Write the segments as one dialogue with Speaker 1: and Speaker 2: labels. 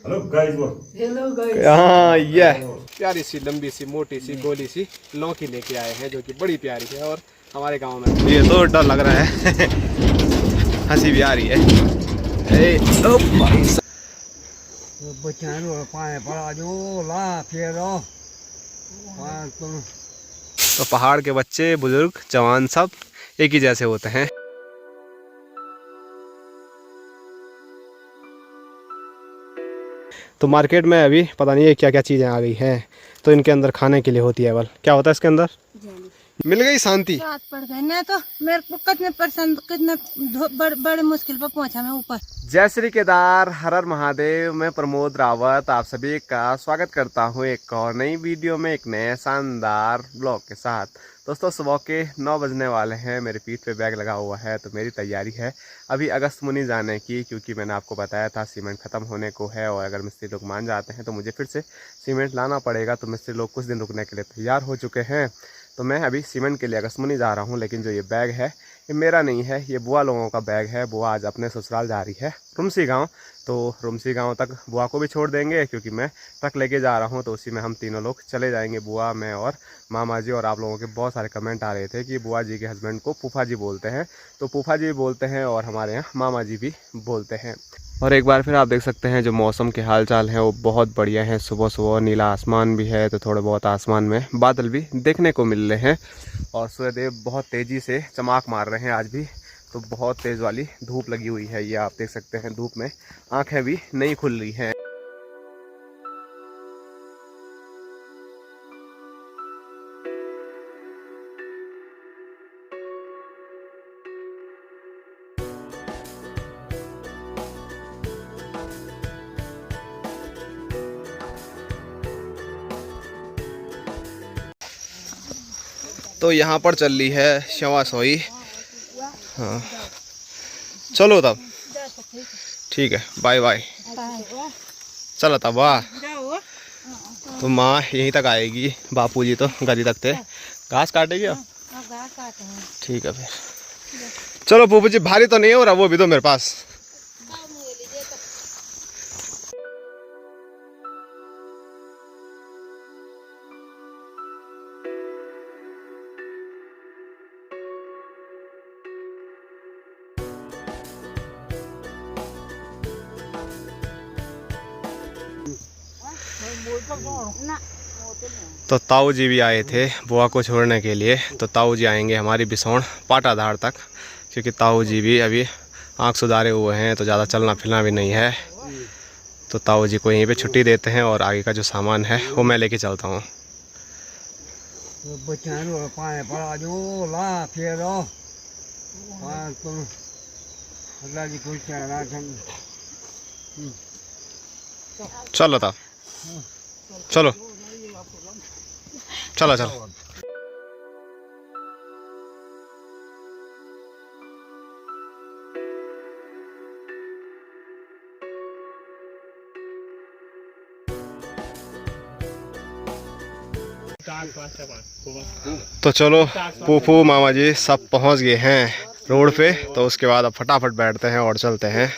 Speaker 1: Hello guys वो
Speaker 2: हाँ ये प्यारी सी लंबी सी मोटी सी गोली सी लौकी लेके आए हैं जो कि बड़ी प्यारी है। और हमारे गांव में ये तो डर लग रहा है हंसी भी आ रही है। ओ भाई तो पहाड़ के बच्चे बुजुर्ग जवान सब एक ही जैसे होते हैं। तो मार्केट में अभी पता नहीं है क्या क्या चीज़ें आ गई हैं। तो इनके अंदर खाने के लिए होती है बल क्या होता है इसके अंदर। मिल गई शांति।
Speaker 3: रात पड़ गई ना तो मेरे को कितने परसेंट कितने बड़े मुश्किल पर पहुंचा मैं ऊपर।
Speaker 2: जय श्री केदार हर हर महादेव। मैं प्रमोद रावत आप सभी का स्वागत करता हूं एक और नई वीडियो में एक नए शानदार ब्लॉग के साथ। दोस्तों सुबह के 9 बजने वाले हैं। मेरे पीठ पे बैग लगा हुआ है तो मेरी तैयारी है अभी अगस्त मुनि जाने की, क्योंकि मैंने आपको बताया था सीमेंट ख़त्म होने को है और अगर मिस्त्री लोग मान जाते हैं तो मुझे फिर से सीमेंट लाना पड़ेगा। तो मिस्त्री लोग कुछ दिन रुकने के लिए तैयार हो चुके हैं। तो मैं अभी सीमेंट के लिए अगस्त मुनि जा रहा हूँ। लेकिन जो ये बैग है ये मेरा नहीं है, ये बुआ लोगों का बैग है। बुआ आज अपने ससुराल जा रही है रुमसी गांव। तो रुमसी गांव तक बुआ को भी छोड़ देंगे क्योंकि मैं ट्रक लेके जा रहा हूं। तो उसी में हम तीनों लोग चले जाएंगे, बुआ मैं और मामा जी। और आप लोगों के बहुत सारे कमेंट आ रहे थे कि बुआ जी के हस्बैंड को फूफा जी बोलते हैं। तो फूफा जी भी बोलते हैं और हमारे यहाँ मामा जी भी बोलते हैं। और एक बार फिर आप देख सकते हैं जो मौसम के हाल चाल हैं वो बहुत बढ़िया है। सुबह सुबह नीला आसमान भी है तो थोड़े बहुत आसमान में बादल भी देखने को मिल रहे हैं। और सूर्यदेव बहुत तेज़ी से चमक मार रहे हैं आज भी। तो बहुत तेज़ वाली धूप लगी हुई है, ये आप देख सकते हैं। धूप में आंखें भी नहीं खुल रही हैं। तो यहाँ पर चल रही है शवा सोई। हाँ चलो तब ठीक है, बाय बाय। चलो तब वाह। तो माँ यहीं तक आएगी, बापूजी तो गली तक थे। घास काटेगी अब। ठीक है फिर चलो। बापू जी भारी तो नहीं हो रहा वो भी तो मेरे पास। तो ताऊ जी भी आए थे बुआ को छोड़ने के लिए। तो ताऊ जी आएंगे हमारी बिसौण पाटाधार तक, क्योंकि ताऊ जी भी अभी आँख सुधारे हुए हैं तो ज़्यादा चलना फिरना भी नहीं है। तो ताऊ जी को यहीं पे छुट्टी देते हैं और आगे का जो सामान है वो मैं लेके चलता हूँ। चलो था चलो चलो चलो। तो चलो फूफू मामा जी सब पहुंच गए हैं रोड पे। तो उसके बाद अब फटाफट बैठते हैं और चलते हैं।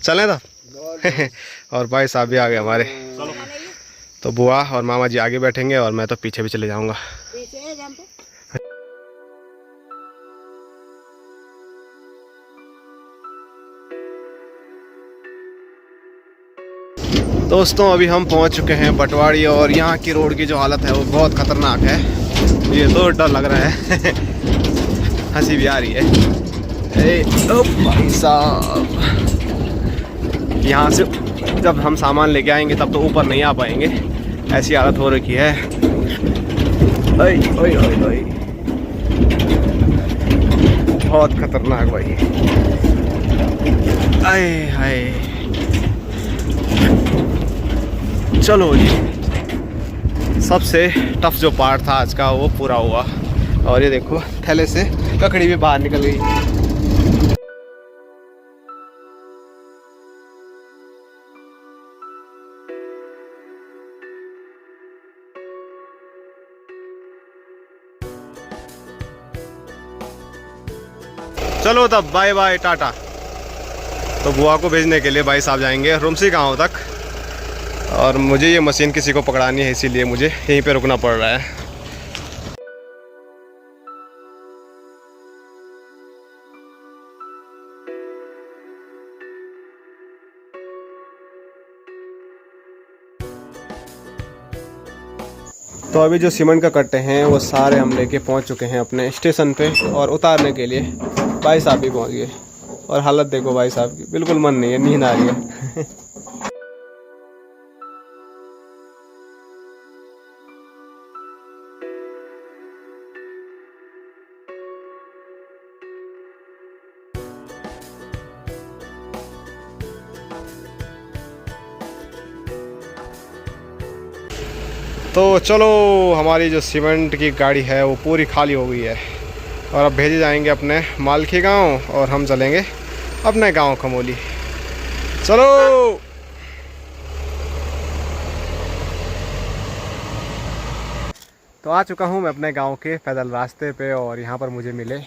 Speaker 2: चलें तो और भाई साहब भी आ गए हमारे। तो बुआ और मामा जी आगे बैठेंगे और मैं तो पीछे भी चले जाऊंगा। दोस्तों अभी हम पहुंच चुके हैं बटवाड़ी और यहाँ की रोड की जो हालत है वो बहुत ख़तरनाक है। ये तो डर लग रहा है हंसी भी आ रही है। ओ भाई साहब, यहाँ से जब हम सामान लेके आएंगे तब तो ऊपर नहीं आ पाएंगे, ऐसी हालत हो रखी है। ओए ओए ओए ओए, बहुत खतरनाक भाई। आए हाय चलो जी, सबसे टफ जो पार्ट था आज का वो पूरा हुआ। और ये देखो थैले से ककड़ी भी बाहर निकल गई। चलो तब बाय बाय टाटा। तो बुआ को भेजने के लिए भाई साहब जाएंगे रुमसी गांव तक। और मुझे ये मशीन किसी को पकड़ानी है, इसीलिए मुझे यहीं पे रुकना पड़ रहा है। तो अभी जो सीमेंट का कट्टे हैं वो सारे हम लेके पहुंच चुके हैं अपने स्टेशन पे, और उतारने के लिए भाई साहब भी पहुंच गए। और हालत देखो भाई साहब की, बिल्कुल मन नहीं है, नींद आ रही है। तो चलो, हमारी जो सीमेंट की गाड़ी है वो पूरी खाली हो गई है, और अब भेजे जाएंगे अपने मालखी गांव, और हम चलेंगे अपने गांव खमोली। चलो। तो आ चुका हूं मैं अपने गांव के पैदल रास्ते पे, और यहां पर मुझे मिले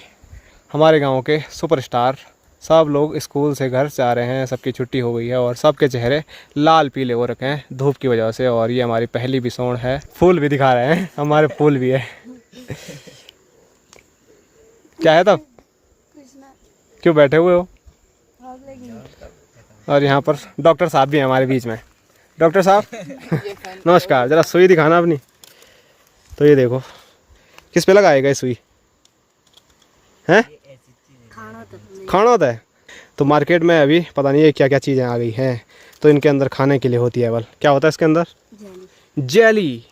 Speaker 2: हमारे गांव के सुपरस्टार। सब लोग स्कूल से घर से आ रहे हैं, सबकी छुट्टी हो गई है, और सबके चेहरे लाल पीले हो रखे हैं धूप की वजह से। और ये हमारी पहली बिसौण है, फूल भी दिखा रहे हैं, हमारे फूल भी है। क्या है तब, क्यों बैठे हुए हो? और यहाँ पर डॉक्टर साहब भी हैं हमारे बीच में। डॉक्टर साहब नमस्कार, जरा सुई दिखाना अपनी। तो ये देखो, किस पे लगाएगा ये सुई है? खाना होता है। तो मार्केट में अभी पता नहीं है क्या क्या चीज़ें आ गई हैं, तो इनके अंदर खाने के लिए होती है। बल क्या होता है इसके अंदर? जेली।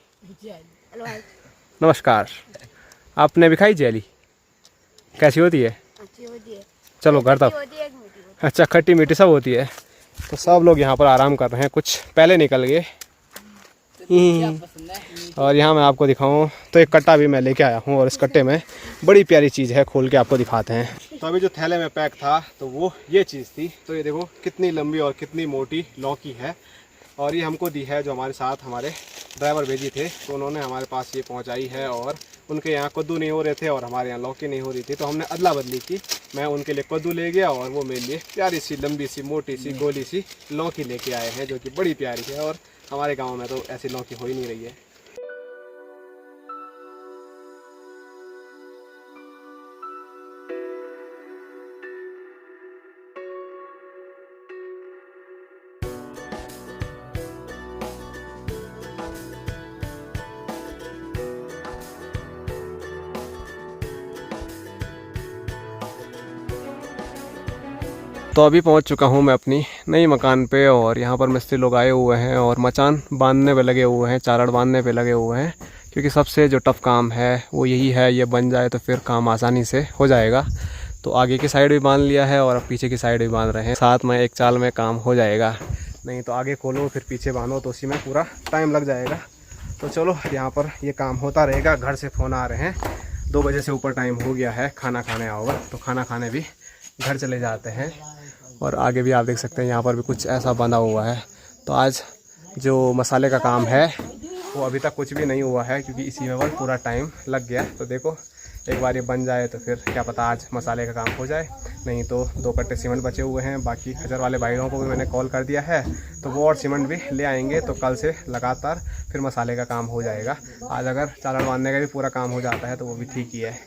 Speaker 2: नमस्कार, आपने भी खाई जेली? कैसी होती है?
Speaker 1: अच्छी होती है।
Speaker 2: चलो घर तक। अच्छा, खट्टी मीठी सब होती है। तो सब लोग यहाँ पर आराम कर रहे हैं, कुछ पहले निकल गए। और यहाँ मैं आपको दिखाऊं तो एक कट्टा भी मैं लेके आया हूँ, और इस कट्टे में बड़ी प्यारी चीज़ है, खोल के आपको दिखाते हैं। तो अभी जो थैले में पैक था तो वो ये चीज़ थी। तो ये देखो कितनी लंबी और कितनी मोटी लौकी है, और ये हमको दी है जो हमारे साथ हमारे ड्राइवर भेजी थे, तो उन्होंने हमारे पास ये पहुँचाई है। और उनके यहाँ कद्दू नहीं हो रहे थे और हमारे यहाँ लौकी नहीं हो रही थी, तो हमने अदला बदली की। मैं उनके लिए कद्दू ले गया, और वो मेरे लिए प्यारी सी लंबी सी मोटी सी गोली सी लौकी लेके आए हैं, जो कि बड़ी प्यारी है। और हमारे गांव में तो ऐसी लौकी हो ही नहीं रही है। तो अभी पहुंच चुका हूं मैं अपनी नई मकान पे, और यहाँ पर मिस्त्री लोग आए हुए हैं और मचान बांधने पे लगे हुए हैं, चारड़ बांधने पे लगे हुए हैं। क्योंकि सबसे जो टफ़ काम है वो यही है, ये बन जाए तो फिर काम आसानी से हो जाएगा। तो आगे की साइड भी बांध लिया है और अब पीछे की साइड भी बांध रहे हैं, साथ में एक चाल में काम हो जाएगा। नहीं तो आगे खोलो फिर पीछे बांधो, तो उसी में पूरा टाइम लग जाएगा। तो चलो, यहाँ पर ये काम होता रहेगा। घर से फ़ोन आ रहे हैं, 2 बजे से ऊपर टाइम हो गया है, खाना खाने आओगे, तो खाना खाने भी घर चले जाते हैं। और आगे भी आप देख सकते हैं, यहाँ पर भी कुछ ऐसा बंधा हुआ है। तो आज जो मसाले का काम है वो अभी तक कुछ भी नहीं हुआ है, क्योंकि इसी में बस पूरा टाइम लग गया। तो देखो, एक बार ये बन जाए तो फिर क्या पता आज मसाले का काम हो जाए। नहीं तो 2 कट्टे सीमेंट बचे हुए हैं, बाकी खजर वाले भाइयों को भी मैंने कॉल कर दिया है, तो वो और सीमेंट भी ले आएंगे। तो कल से लगातार फिर मसाले का काम हो जाएगा। आज अगर चालान बांधने का भी पूरा काम हो जाता है तो वो भी ठीक ही है।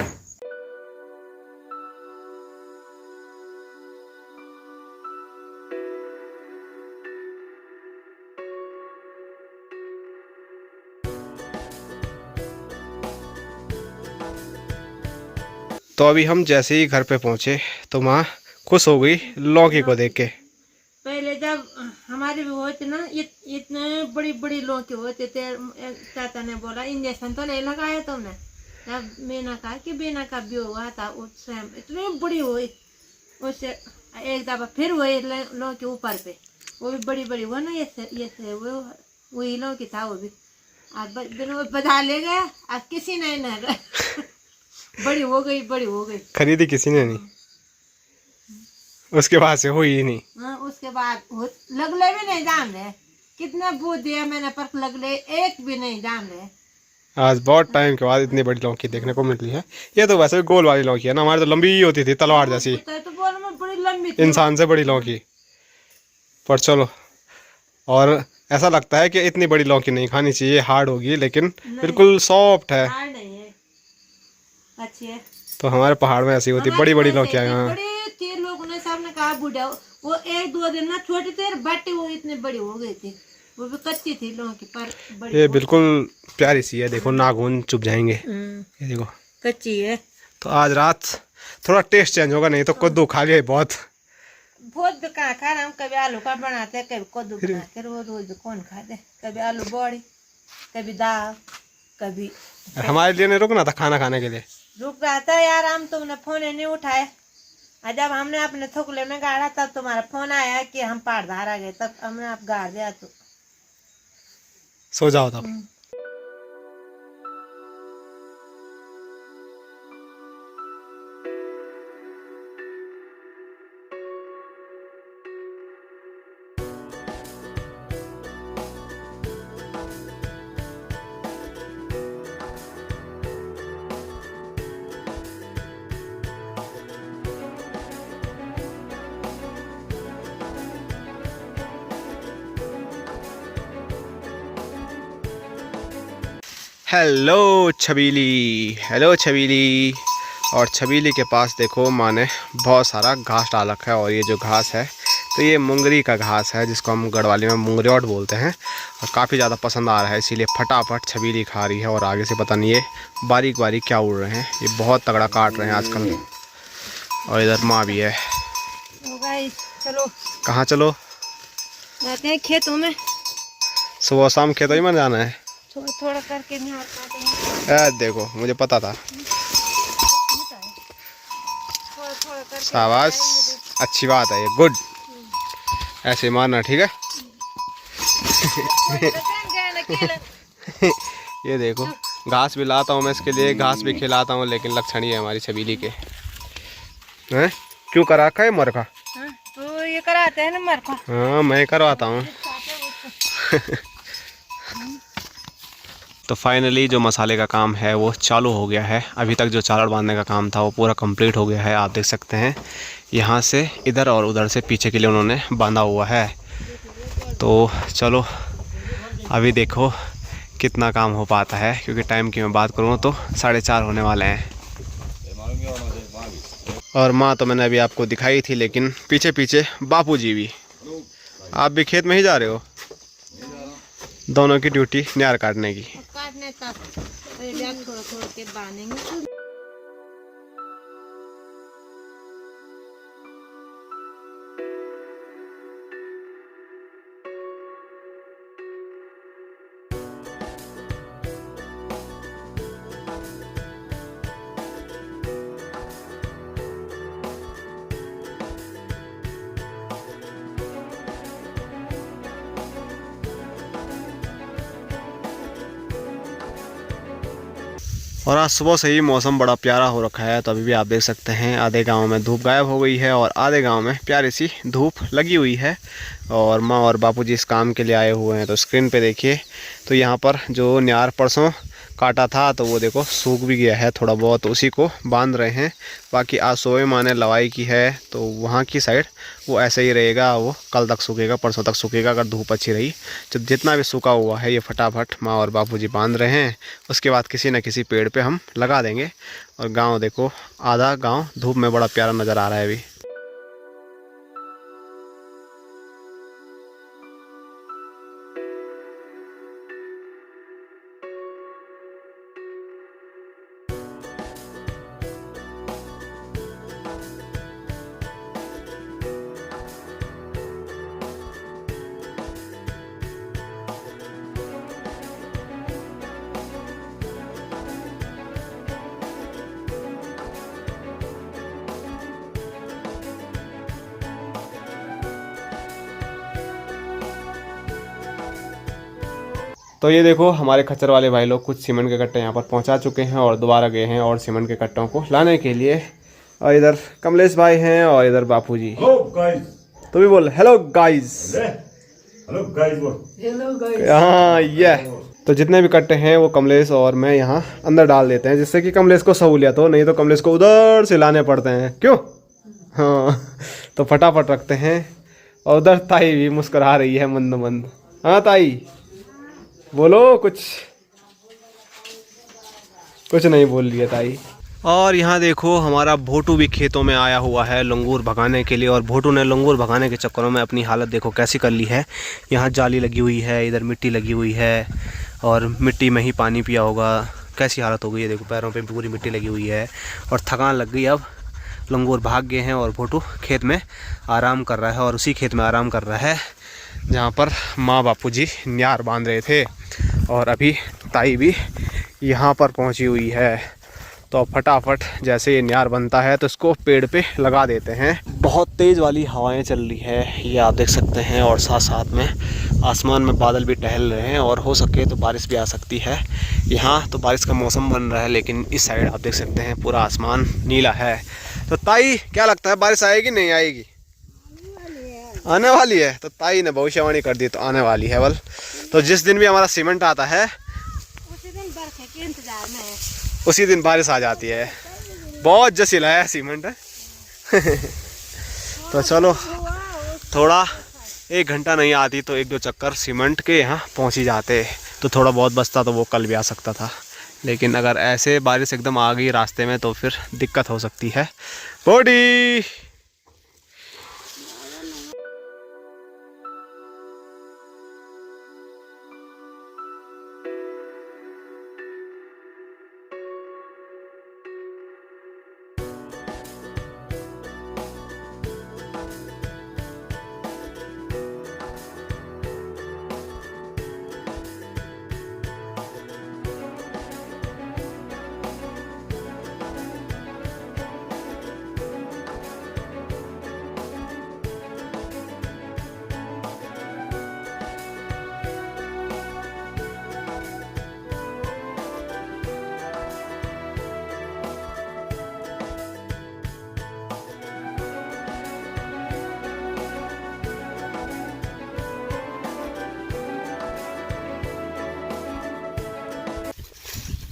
Speaker 2: तो अभी हम जैसे ही घर पे पहुंचे तो माँ खुश हो गई लौकी को देख के।
Speaker 3: पहले जब हमारे भी होते ना, इतने बड़ी बड़ी लौकी होते थे, चाचा ने बोला इंजेक्शन तो नहीं लगाया तुमने? जब मैंने कहा कि बिना का भी हुआ था, उस टाइम इतनी बड़ी हुई, उससे एक दफा फिर वही लौकी ऊपर पे, वो भी बड़ी बड़ी हुआ ना, ये वही लौकी था वो भी। आज बजा ले गया, आज किसी ने न बड़ी हो गई, बड़ी हो गई।
Speaker 2: खरीदी किसी ने नहीं, उसके बाद से हुई ही नहीं।
Speaker 3: हाँ, उसके बाद लगले भी नहीं जान रहे, कितना बूझ दिया मैंने पर लगले एक भी नहीं जान रहे।
Speaker 2: आज बहुत टाइम के बाद इतनी बड़ी लौकी देखने को मिली है। ये तो वैसे भी गोल वाली लौकी है ना, हमारी तो लंबी ही होती थी, तलवार जैसी,
Speaker 3: तो बोल में बड़ी लंबी थी,
Speaker 2: इंसान से बड़ी लौकी। पर चलो, और ऐसा लगता है कि इतनी बड़ी लौकी नहीं खानी चाहिए, हार्ड होगी, लेकिन बिल्कुल सॉफ्ट है।
Speaker 3: हार्ड नहीं है, अच्छी है।
Speaker 2: तो हमारे पहाड़ में ऐसी होती बड़ी बड़ी लौकियाँ। यहाँ
Speaker 3: बड़े थे लोगों ने, सबने कहा बूढ़ा वो 1-2 दिन ना छोटे थे, बट्टे वो इतने बड़ी हो गई थी, वो भी कच्ची थी लौकी पर बड़ी।
Speaker 2: ये बिल्कुल प्यारी सी है, देखो नाखून चुभ जाएंगे। ये देखो
Speaker 3: कच्ची है।
Speaker 2: तो आज रात थोड़ा टेस्ट चेंज होगा, नहीं तो कद्दू खा गए बहुत
Speaker 3: कहाँ खा रहे हम, कभी आलू का बनाते हैं, कभी कद्दू बनाते हैं, रोज रोज कौन खाते, कभी आलू बड़ी, कभी दाल, कभी।
Speaker 2: हमारे लिए नहीं रुकना था खाना खाने के लिए।
Speaker 3: रुक रहा था यार, हम तुमने फोन नहीं उठाए, और जब हमने अपने थोकले में गाड़ा तब तुम्हारा फोन आया कि हम पारधार आ गए, तब हमने आप गाड़ दिया। तो
Speaker 2: सो जाओ तब। Hello Chhabili, hello Chhabili. और छबीली के पास देखो माँ ने बहुत सारा घास डाल रखा है, और ये जो घास है तो ये मुंगरी का घास है, जिसको हम गढ़वाली में मुंगरियोट बोलते हैं, और काफ़ी ज़्यादा पसंद आ रहा है, इसीलिए फटाफट छबीली खा रही है। और आगे से पता नहीं ये बारीक बारीक क्या उड़ रहे हैं, ये बहुत तगड़ा काट रहे हैं आजकल। और इधर माँ भी है।
Speaker 3: चलो
Speaker 2: कहाँ चलो?
Speaker 3: जाते हैं खेतों में,
Speaker 2: सुबह शाम खेतों में जाना है।
Speaker 3: थोड़ा थोड़ा करके नहीं
Speaker 2: देखो मुझे पता था।
Speaker 3: थोड़ा करके।
Speaker 2: शाबाश, अच्छी बात है ये, गुड, ऐसे मारना, ठीक है। ये देखो घास भी लाता हूँ मैं इसके लिए, घास भी खिलाता हूँ, लेकिन लक्षण ही है हमारी छबीली के। हैं क्यों करा है मरखा?
Speaker 3: तो ये कराते हैं ना मरखा।
Speaker 2: हाँ मैं करवाता हूँ। तो फाइनली जो मसाले का काम है वो चालू हो गया है। अभी तक जो चालड़ बांधने का काम था वो पूरा कंप्लीट हो गया है। आप देख सकते हैं यहाँ से इधर और उधर से पीछे के लिए उन्होंने बांधा हुआ है। तो चलो अभी देखो कितना काम हो पाता है, क्योंकि टाइम की मैं बात करूँ तो 4:30 होने वाले हैं। और माँ तो मैंने अभी आपको दिखाई थी, लेकिन पीछे पीछे बापूजी भी। आप भी खेत में ही जा रहे हो? दोनों की ड्यूटी न्यार काटने की।
Speaker 3: काटने तक थोड़ा थोड़ा के बांधेंगे।
Speaker 2: और आज सुबह से ही मौसम बड़ा प्यारा हो रखा है। तो अभी भी आप देख सकते हैं आधे गांव में धूप गायब हो गई है और आधे गांव में प्यारी सी धूप लगी हुई है। और माँ और बापूजी इस काम के लिए आए हुए हैं। तो स्क्रीन पे देखिए, तो यहाँ पर जो न्यार परसों काटा था तो वो देखो सूख भी गया है थोड़ा बहुत, उसी को बांध रहे हैं। बाकी आज सुबह माँ ने लवाई की है, तो वहाँ की साइड वो ऐसे ही रहेगा, वो कल तक सूखेगा, परसों तक सूखेगा अगर धूप अच्छी रही। तो जितना भी सूखा हुआ है ये फटाफट माँ और बापूजी बांध रहे हैं। उसके बाद किसी न किसी पेड़ पे हम लगा देंगे। और गांव देखो, आधा गांव धूप में बड़ा प्यारा नज़र आ रहा है अभी। तो ये देखो हमारे खच्चर वाले भाई लोग कुछ सीमेंट के कट्टे यहाँ पर पहुँचा चुके हैं और दोबारा गए हैं और सीमेंट के कट्टों को लाने के लिए। और इधर कमलेश भाई हैं और इधर बापूजी। तो भी बोल हेलो गाइस।
Speaker 1: हेलो गाइस बोल।
Speaker 2: हाँ ये तो जितने भी कट्टे हैं वो कमलेश और मैं यहाँ अंदर डाल देते हैं, जिससे कि कमलेश को सहूलियत हो, नहीं तो कमलेश को उधर से लाने पड़ते हैं, क्यों? हाँ तो फटाफट रखते हैं। और उधर ताई भी मुस्कुरा रही है मंद मंद। हाँ ताई बोलो, कुछ नहीं बोल रही है ताई। और यहाँ देखो हमारा भोटू भी खेतों में आया हुआ है लंगूर भगाने के लिए, और भोटू ने लंगूर भगाने के चक्करों में अपनी हालत देखो कैसी कर ली है। यहाँ जाली लगी हुई है, इधर मिट्टी लगी हुई है, और मिट्टी में ही पानी पिया होगा, कैसी हालत हो गई है देखो, पैरों पे पूरी मिट्टी लगी हुई है और थकान लग गई। अब लंगूर भाग गए हैं और भोटू खेत में आराम कर रहा है, और उसी खेत में आराम कर रहा है जहाँ पर माँ बापू जी न्यार बांध रहे थे। और अभी ताई भी यहाँ पर पहुँची हुई है, तो फटाफट जैसे ये न्यार बनता है तो इसको पेड़ पे लगा देते हैं। बहुत तेज़ वाली हवाएं चल रही है, ये आप देख सकते हैं, और साथ साथ में आसमान में बादल भी टहल रहे हैं, और हो सके तो बारिश भी आ सकती है। यहाँ तो बारिश का मौसम बन रहा है, लेकिन इस साइड आप देख सकते हैं पूरा आसमान नीला है। तो ताई क्या लगता है, बारिश आएगी नहीं आएगी? आने वाली है। तो ताई ने भविष्यवाणी कर दी, तो आने वाली है बल। तो जिस दिन भी हमारा सीमेंट आता है उसी दिन बारिश आ जाती है। बहुत जसीला है सीमेंट है। तो चलो, थोड़ा 1 घंटा नहीं आती तो 1-2 चक्कर सीमेंट के यहाँ पहुँच ही जाते, तो थोड़ा बहुत बचता तो वो कल भी आ सकता था। लेकिन अगर ऐसे बारिश एकदम आ गई रास्ते में तो फिर दिक्कत हो सकती है। बॉडी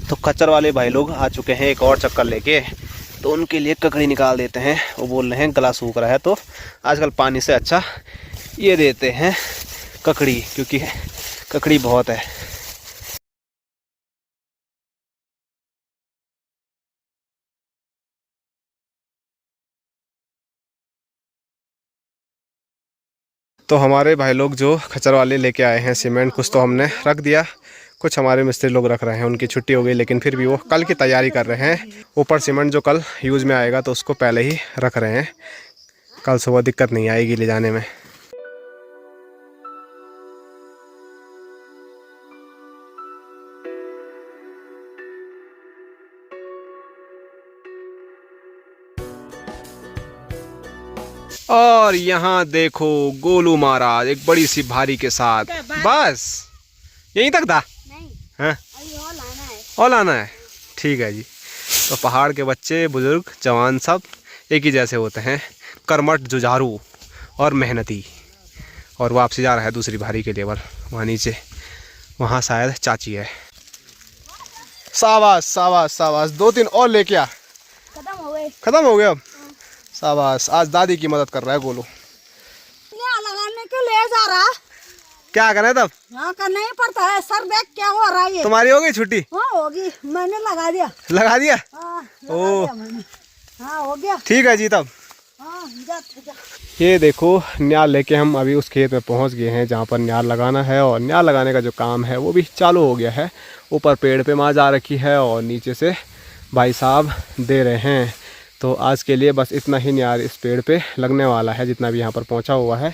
Speaker 2: तो खच्चर वाले भाई लोग आ चुके हैं एक और चक्कर लेके, तो उनके लिए ककड़ी निकाल देते हैं। वो बोल रहे हैं गला सूख रहा है, तो आजकल पानी से अच्छा ये देते हैं ककड़ी, क्योंकि ककड़ी बहुत है। तो हमारे भाई लोग जो खच्चर वाले लेके आए हैं सीमेंट, कुछ तो हमने रख दिया, कुछ हमारे मिस्त्री लोग रख रहे हैं। उनकी छुट्टी हो गई, लेकिन फिर भी वो कल की तैयारी कर रहे हैं। ऊपर सीमेंट जो कल यूज़ में आएगा तो उसको पहले ही रख रहे हैं, कल सुबह दिक्कत नहीं आएगी ले जाने में। और यहाँ देखो गोलू महाराज एक बड़ी सी भारी के साथ, बस यहीं तक था। हाँ और लाना है, ठीक है जी। तो पहाड़ के बच्चे बुजुर्ग जवान सब एक ही जैसे होते हैं, कर्मठ जुझारू और मेहनती। और वापसी जा रहा है दूसरी भारी के लेवल, वहाँ नीचे, वहाँ शायद चाची है। शाबाश शाबाश शाबाश, 2-3 और लेके आ। खत्म हो गया अब, शाबाश। आज दादी की मदद कर रहा है गोलू।
Speaker 4: लगाने के ले जा रहा,
Speaker 2: क्या करें तब?
Speaker 4: हाँ करना ही पड़ता है सर। देख क्या हो रहा है।
Speaker 2: तुम्हारी हो गई छुट्टी?
Speaker 4: हाँ होगी, मैंने लगा दिया।
Speaker 2: लगा दिया?
Speaker 4: हाँ,
Speaker 2: ओ
Speaker 4: हाँ हो गया।
Speaker 2: ठीक है जी। तब
Speaker 4: हाँ, जा।
Speaker 2: ये देखो न्यार लेके हम अभी उस खेत में पहुंच गए हैं जहां पर न्यार लगाना है, और न्यार लगाने का जो काम है वो भी चालू हो गया है। ऊपर पेड़ पे माँ जा रखी है और नीचे से भाई साहब दे रहे हैं। तो आज के लिए बस इतना ही न्यार इस पेड़ पे लगने वाला है, जितना भी यहाँ पर पहुँचा हुआ है।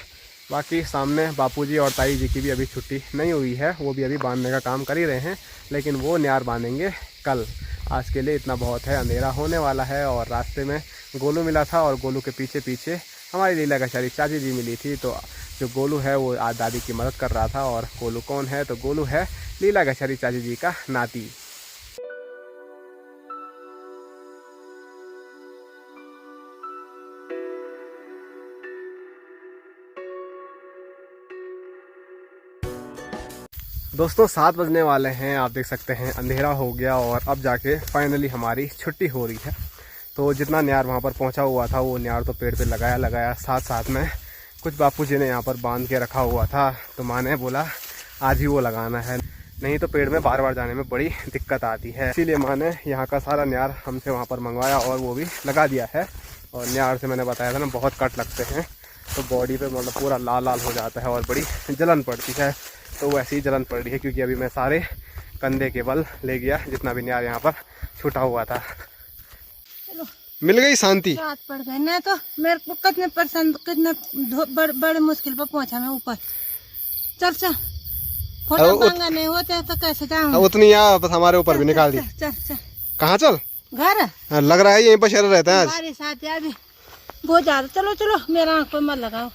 Speaker 2: बाकी सामने बापूजी और ताई जी की भी अभी छुट्टी नहीं हुई है, वो भी अभी बांधने का काम कर ही रहे हैं, लेकिन वो न्यार बांधेंगे कल। आज के लिए इतना बहुत है, अंधेरा होने वाला है। और रास्ते में गोलू मिला था, और गोलू के पीछे पीछे हमारी लीला गशारी चाची जी मिली थी। तो जो गोलू है वो आज दादी की मदद कर रहा था। और गोलू कौन है? तो गोलू है लीला गशारी चाची जी का नाती। दोस्तों 7 बजने वाले हैं, आप देख सकते हैं अंधेरा हो गया, और अब जाके फाइनली हमारी छुट्टी हो रही है। तो जितना न्यार वहाँ पर पहुँचा हुआ था वो न्यार तो पेड़ पे लगाया, साथ साथ में कुछ बापूजी ने यहाँ पर बांध के रखा हुआ था। तो माँ ने बोला आज ही वो लगाना है, नहीं तो पेड़ में बार बार जाने में बड़ी दिक्कत आती है। इसीलिए माँ ने यहाँ का सारा न्यार हमसे वहाँ पर मंगवाया और वो भी लगा दिया है। और न्यार से मैंने बताया था ना बहुत कट लगते हैं, तो बॉडी पे मतलब पूरा लाल लाल हो जाता है और बड़ी जलन पड़ती है। तो वैसे ही जलन पड़ रही है क्योंकि अभी मैं सारे कंधे के बल ले गया जितना भी न्यार यहाँ पर छूटा हुआ था। मिल गई शांति।
Speaker 3: रात पड़ गई ना, तो मेरे को कितने परेशान, कितने बड़े मुश्किल पर पहुंचा मैं ऊपर। चल चल, खोटा मांगा नहीं होते तो कैसे जाऊंगा।
Speaker 2: उतनी यहाँ बस हमारे ऊपर भी निकाल दी।
Speaker 3: चल चल,
Speaker 2: कहाँ चल?
Speaker 3: घर
Speaker 2: लग रहा है यहीं पर शहर रहता है आज।
Speaker 3: बारिश आती है अभी बहुत ज्यादा। चलो चलो, मेरा आँख पर मत लगाओ।